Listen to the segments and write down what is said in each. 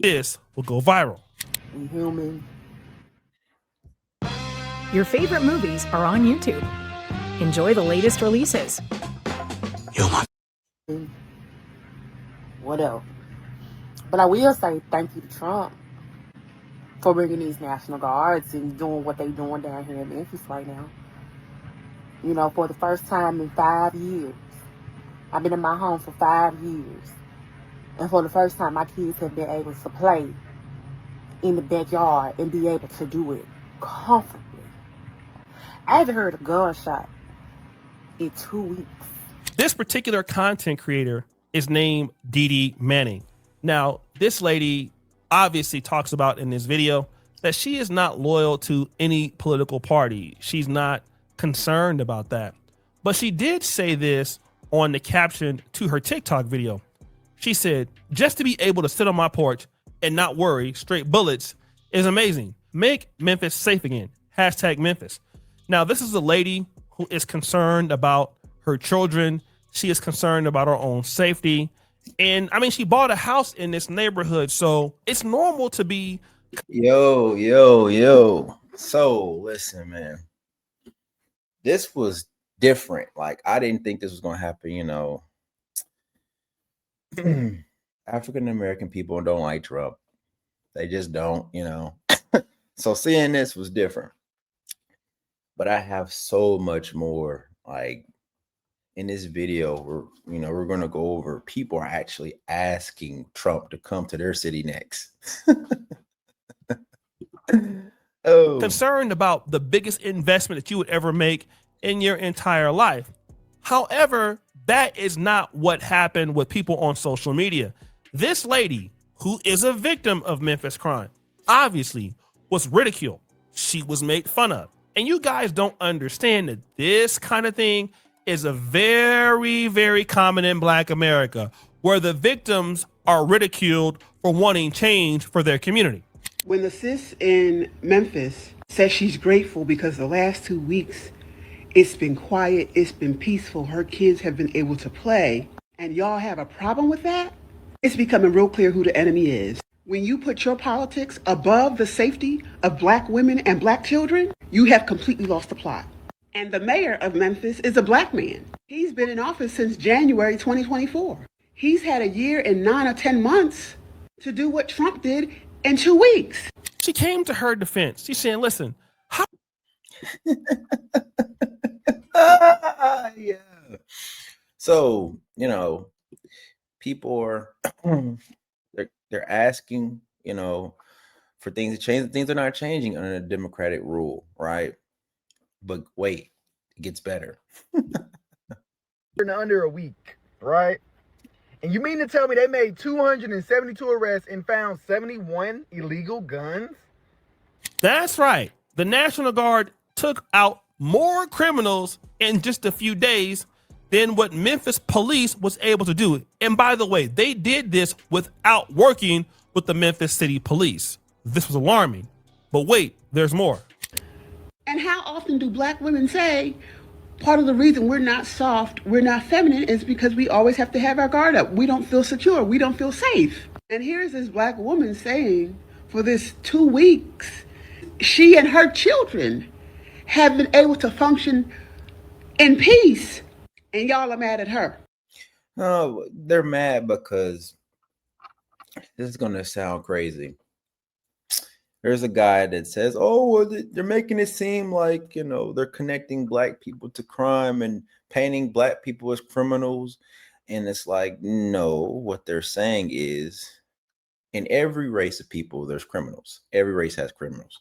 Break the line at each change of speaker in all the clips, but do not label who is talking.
This will go viral.
We human.
Your favorite movies are on YouTube. Enjoy the latest releases.
What else? But I will say thank you to Trump for bringing these National Guards and doing what they're doing down here in Memphis right now. You know, for the first time in 5 years. I've been in my home for 5 years. And for the first time, my kids have been able to play in the backyard and be able to do it comfortably. I haven't heard a gunshot in 2 weeks.
This particular content creator is named Dee Dee Manning. Now, this lady obviously talks about in this video that she is not loyal to any political party. She's not concerned about that. But she did say this on the caption to her TikTok video. She said, just to be able to sit on my porch and not worry, straight bullets is amazing. Make Memphis safe again. Hashtag Memphis. Now, this is a lady who is concerned about her children. She is concerned about her own safety. And I mean, she bought a house in this neighborhood, so it's normal to be.
Yo. So listen, man, this was different. Like, I didn't think this was going to happen, you know. African American people don't like Trump. They just don't, you know. So seeing this was different. But I have so much more. Like, in this video, we're going to go over people are actually asking Trump to come to their city next.
Concerned about the biggest investment that you would ever make in your entire life. However, that is not what happened with people on social media. This lady, who is a victim of Memphis crime, obviously was ridiculed. She was made fun of. And you guys don't understand that this kind of thing is a very, very common in Black America, where the victims are ridiculed for wanting change for their community.
When the sis in Memphis says she's grateful because the last 2 weeks it's been quiet, it's been peaceful, her kids have been able to play, and y'all have a problem with that, it's becoming real clear who the enemy is. When you put your politics above the safety of Black women and Black children, you have completely lost the plot. And the mayor of Memphis is a Black man. He's been in office since January 2024. He's had a year and 9 or 10 months to do what Trump did in 2 weeks.
She came to her defense. She's saying, listen, how
yeah. So, you know, people are they're asking, you know, for things to change. Things are not changing under the Democratic rule, right? But wait, it gets better.
In under a week, right? And you mean to tell me they made 272 arrests and found 71 illegal guns?
That's right. The National Guard took out more criminals in just a few days than what Memphis police was able to do. And by the way, they did this without working with the Memphis City Police. This was alarming. But wait, there's more.
And how often do Black women say, part of the reason we're not soft, we're not feminine, is because we always have to have our guard up. We don't feel secure. We don't feel safe. And here's this Black woman saying for this 2 weeks, she and her children have been able to function in peace. And y'all are mad at her.
No, they're mad because this is going to sound crazy. There's a guy that says, oh, well, they're making it seem like, you know, they're connecting Black people to crime and painting Black people as criminals. And it's like, no, what they're saying is in every race of people, there's criminals. Every race has criminals.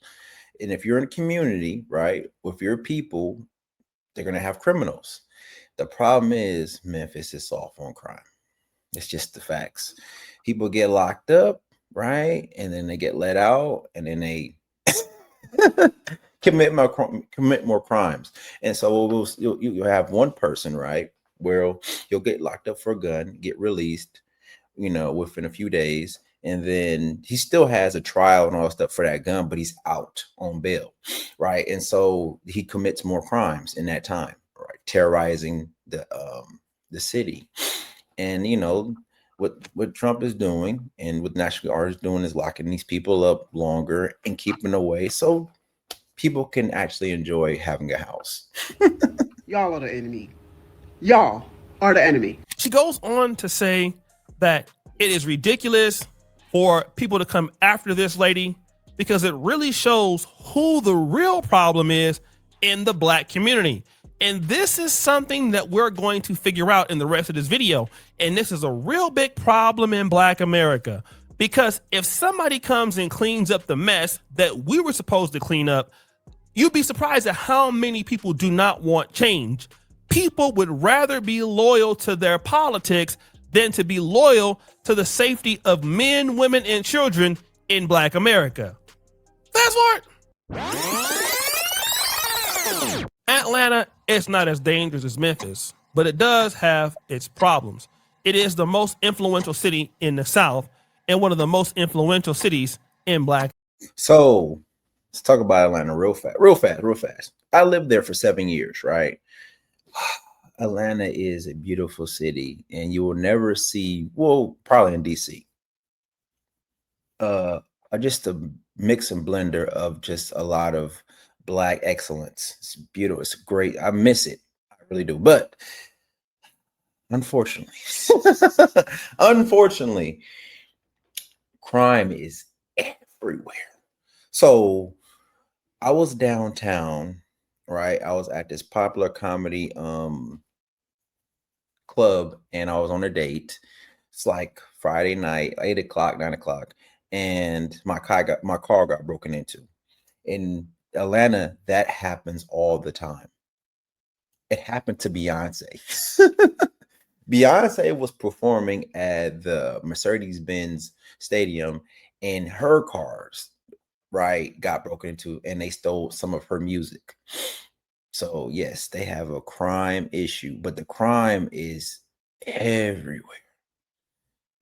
And if you're in a community, right, with your people, they're going to have criminals. The problem is Memphis is soft on crime. It's just the facts. People get locked up, right? And then they get let out, and then they commit more crimes. And so you'll have one person, right, where you'll get locked up for a gun, get released, you know, within a few days. And then he still has a trial and all that stuff for that gun, but he's out on bail, right? And so he commits more crimes in that time, right? Terrorizing the city. And, you know, what Trump is doing and what National Guard is doing is locking these people up longer and keeping away so people can actually enjoy having a house.
Y'all are the enemy. Y'all are the enemy.
She goes on to say that it is ridiculous for people to come after this lady because it really shows who the real problem is in the black community. And this is something that we're going to figure out in the rest of this video. And this is a real big problem in black America, because if somebody comes and cleans up the mess that we were supposed to clean up, you'd be surprised at how many people do not want change. People would rather be loyal to their politics than to be loyal to the safety of men, women, and children in black America. Fast forward. Atlanta is not as dangerous as Memphis, but it does have its problems. It is the most influential city in the South and one of the most influential cities in black.
So let's talk about Atlanta real fast. I lived there for 7 years, right? Atlanta is a beautiful city, and you will never see, well, probably in DC, just a mix and blender of just a lot of black excellence. It's beautiful. It's great. I miss it. I really do. But unfortunately, crime is everywhere. So I was downtown, right? I was at this popular comedy club, and I was on a date. It's like Friday night, 8 o'clock, 9 o'clock, and my car got broken into. In Atlanta, that happens all the time. It happened to Beyonce. Beyonce was performing at the Mercedes-Benz Stadium, and her cars, right, got broken into, and they stole some of her music. So yes, they have a crime issue, but the crime is everywhere.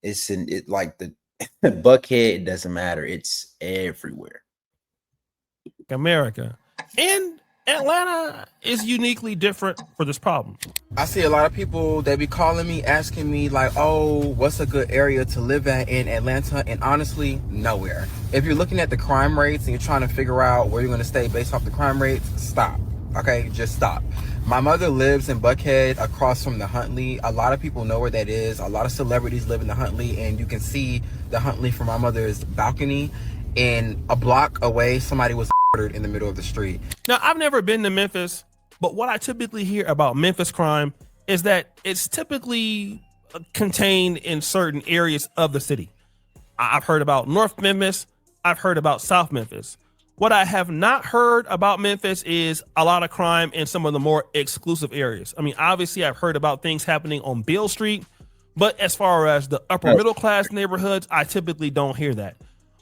It's in it, like the Buckhead, it doesn't matter. It's everywhere.
America. And Atlanta is uniquely different for this problem.
I see a lot of people, they be calling me, asking me like, oh, what's a good area to live at in Atlanta? And honestly, nowhere. If you're looking at the crime rates and you're trying to figure out where you're going to stay based off the crime rates, stop. Okay, just stop. My mother lives in Buckhead across from the Huntley. A lot of people know where that is. A lot of celebrities live in the Huntley, and you can see the Huntley from my mother's balcony. And a block away, somebody was murdered in the middle of the street.
Now, I've never been to Memphis, but what I typically hear about Memphis crime is that it's typically contained in certain areas of the city. I've heard about North Memphis. I've heard about South Memphis. What I have not heard about Memphis is a lot of crime in some of the more exclusive areas. I mean, obviously, I've heard about things happening on Beale Street, but as far as the upper middle class neighborhoods, I typically don't hear that.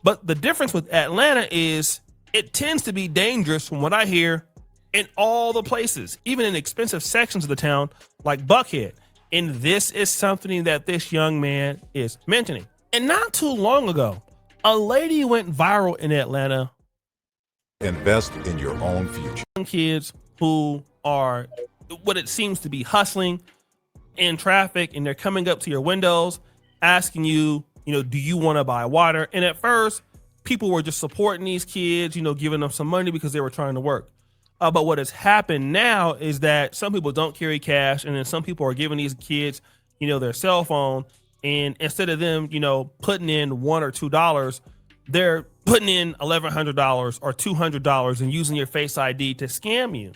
But the difference with Atlanta is it tends to be dangerous, from what I hear, in all the places, even in expensive sections of the town like Buckhead. And this is something that this young man is mentioning. And not too long ago, a lady went viral in Atlanta.
Invest in your own future.
Kids who are what it seems to be hustling in traffic, and they're coming up to your windows asking you, do you want to buy water? And at first, people were just supporting these kids, giving them some money because they were trying to work. But what has happened now is that some people don't carry cash, and then some people are giving these kids, their cell phone, and instead of them, putting in $1 or $2, they're putting in $1,100 or $200 and using your Face ID to scam you.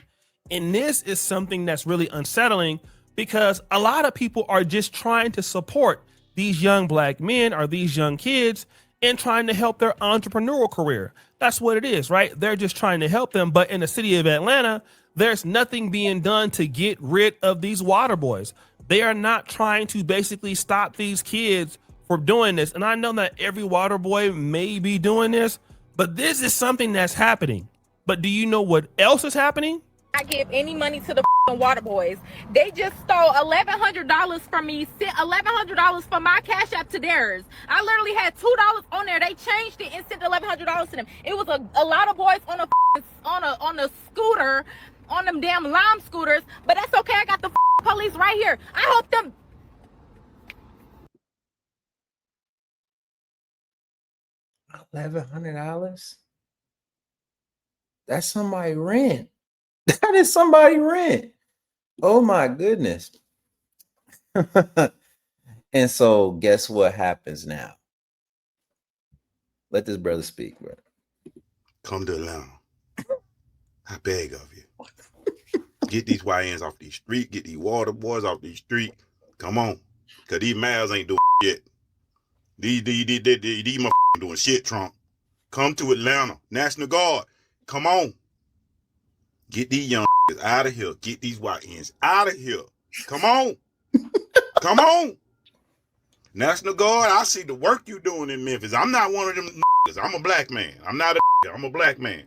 And this is something that's really unsettling, because a lot of people are just trying to support these young black men or these young kids and trying to help their entrepreneurial career. That's what it is, right? They're just trying to help them. But in the city of Atlanta, there's nothing being done to get rid of these water boys. They are not trying to basically stop these kids from doing this. And I know that every water boy may be doing this, but this is something that's happening. But do you know what else is happening?
I give any money to the water boys. They just stole $1,100 from me, sent $1,100 from my Cash App to theirs. I literally had $2 on there. They changed it and sent $1,100 to them. It was a lot of boys on a scooter, on them damn lime scooters, but that's okay. I got the police right here. I hope them.
$1,100. That's somebody rent. That is somebody rent. Oh my goodness. And so guess what happens now? Let this brother speak, bro.
Come to Atlanta. I beg of you. Get these YNs off these streets. Get these water boys off these streets. Come on. Because these males ain't doing shit. These motherfuckers doing shit, Trump. Come to Atlanta. National Guard. Come on. Get these young out of here. Get these YNs out of here. Come on. Come on. National Guard, I see the work you doing in Memphis. I'm not one of them niggas. I'm a black man. I'm not a I'm a black man.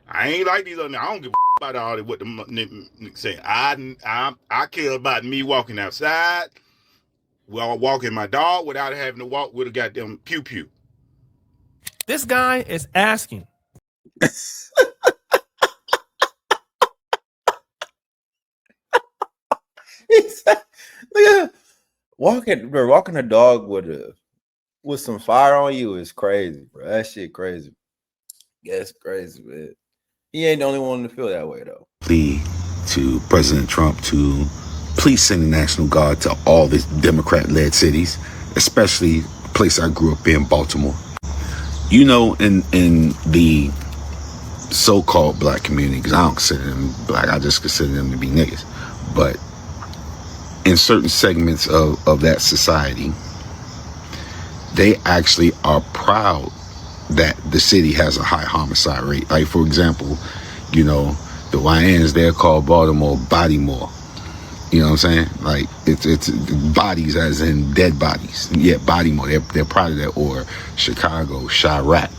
I ain't like these other. I don't give a about all that what the niggas say. I care about me walking outside, well, walking my dog without having to walk with a goddamn pew pew.
This guy is asking.
Walking a dog with some fire on you is crazy, bro. That shit crazy. Yeah, it's crazy, man. He ain't the only one to feel that way, though.
Plea to President Trump to please send the National Guard to all the Democrat-led cities, especially the place I grew up in, Baltimore. You know, in the so-called black community, because I don't consider them black, I just consider them to be niggas. But in certain segments of that society, they actually are proud that the city has a high homicide rate. Like, for example, you know, the YNs, they're called Baltimore Bodymore. You know what I'm saying? Like, it's bodies as in dead bodies. Yeah, Bodymore, they're proud of that. Or Chicago, Chirac.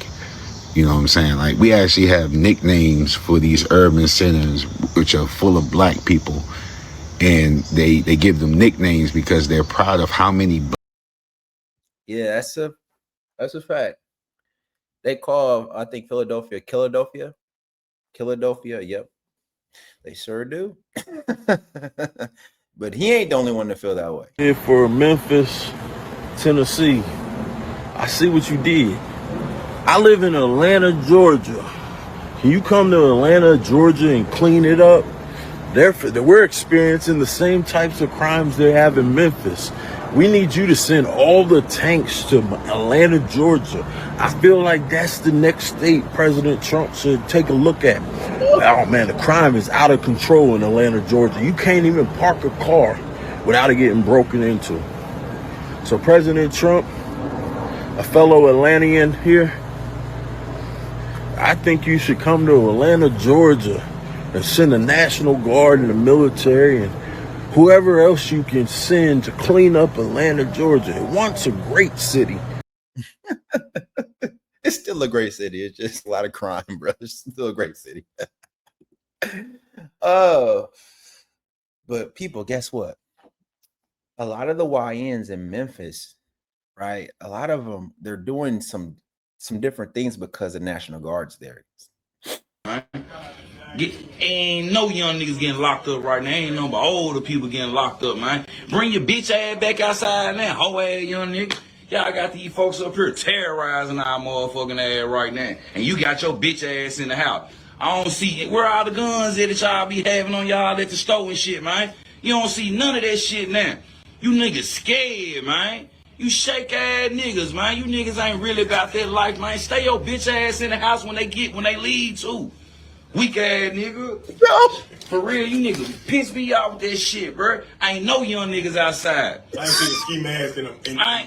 You know what I'm saying? Like, we actually have nicknames for these urban centers which are full of black people. And they give them nicknames because they're proud of how many.
Yeah, that's a fact. They call, I think, Philadelphia, Philadelphia. Yep, they sure do. But he ain't the only one to feel that way.
Here for Memphis, Tennessee. I see what you did. I live in Atlanta, Georgia. Can you come to Atlanta, Georgia, and clean it up? We're experiencing the same types of crimes they have in Memphis. We need you to send all the tanks to Atlanta, Georgia. I feel like that's the next state President Trump should take a look at. Oh man, the crime is out of control in Atlanta, Georgia. You can't even park a car without it getting broken into. So President Trump, a fellow Atlantean here, I think you should come to Atlanta, Georgia, and send the National Guard and the military and whoever else you can send to clean up Atlanta, Georgia. It once a great city.
It's still a great city. It's just a lot of crime, bro. It's still a great city. Oh, but people, guess what? A lot of the YNs in Memphis, right? A lot of them, they're doing some different things because the National Guard's there.
Right? Ain't no young niggas getting locked up right now. Ain't no but older people getting locked up, man. Bring your bitch ass back outside now, hoe ass young nigga. Y'all got these folks up here terrorizing our motherfucking ass right now. And you got your bitch ass in the house. I don't see where all the guns that y'all be having on y'all at the store and shit, man. You don't see none of that shit now. You niggas scared, man. You shake ass niggas, man. You niggas ain't really about that life, man. Stay your bitch ass in the house when they leave too. Weak ass nigga. For real, you niggas piss me off with that shit, bro. I ain't no young niggas outside.
I ain't seen a ski mask in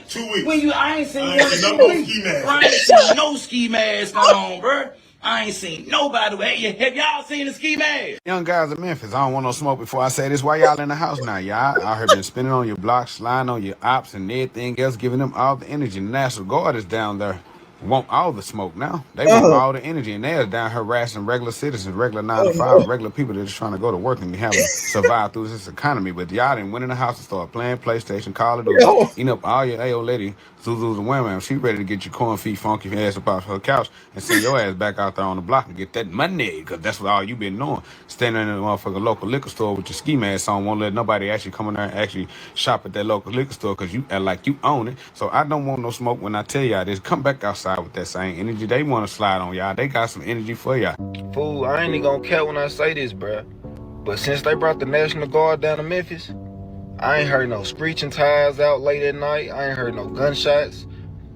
2 weeks.
I ain't seen one in 2 weeks.
Ski mask.
I ain't seen no ski mask on, bro. I ain't seen nobody. Have y'all seen the ski mask?
Young guys in Memphis, I don't want no smoke before I say this. Why y'all in the house now? Y'all out here been spinning on your blocks, sliding on your ops and everything else, giving them all the energy. The National Guard is down there. Want all the smoke now. They want all the energy, and they're down harassing regular citizens, regular 9 to 5, regular people that are just trying to go to work and have to survive through this economy. But y'all didn't went in the house and start playing PlayStation, Call of Duty, eating up all your AO lady, Zuzu's and women. She ready to get your corn feet funky ass up off her couch and send your ass back out there on the block and get that money, because that's what all you been doing. Standing in a motherfucking local liquor store with your ski mask on, won't let nobody actually come in there and actually shop at that local liquor store because you act like you own it. So I don't want no smoke when I tell y'all this. Come back outside. outside with that same energy they want to slide on y'all. They got some energy for y'all.
Fool, I ain't even gonna care when I say this, bruh. But since they brought the National Guard down to Memphis, I ain't heard no screeching tires out late at night. I ain't heard no gunshots.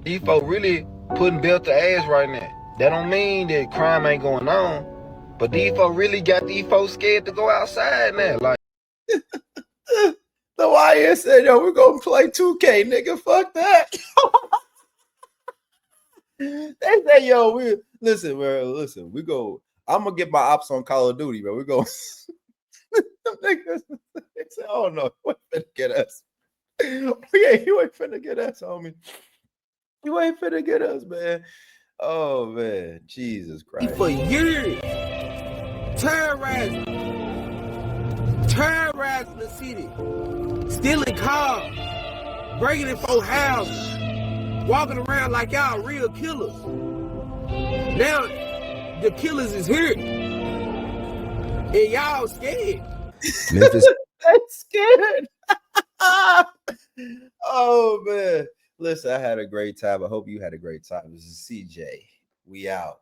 These folk really putting belt to ass right now. That don't mean that crime ain't going on, but these folk really got these folks scared to go outside now. Like,
The YN said, yo, we're gonna play 2K, nigga. Fuck that. They say, yo, listen, we go. I'm gonna get my ops on Call of Duty, bro. We go. Niggas, they say, oh no, you ain't finna get us. Yeah, you ain't finna get us, homie. You ain't finna get us, man. Oh man, Jesus Christ.
For years, terrorizing the city, stealing cars, breaking in folks' houses, walking around like y'all real killers. Now the killers is here, and y'all scared.
Memphis, they scared. Oh man, listen, I had a great time. I hope you had a great time. This is CJ. We out.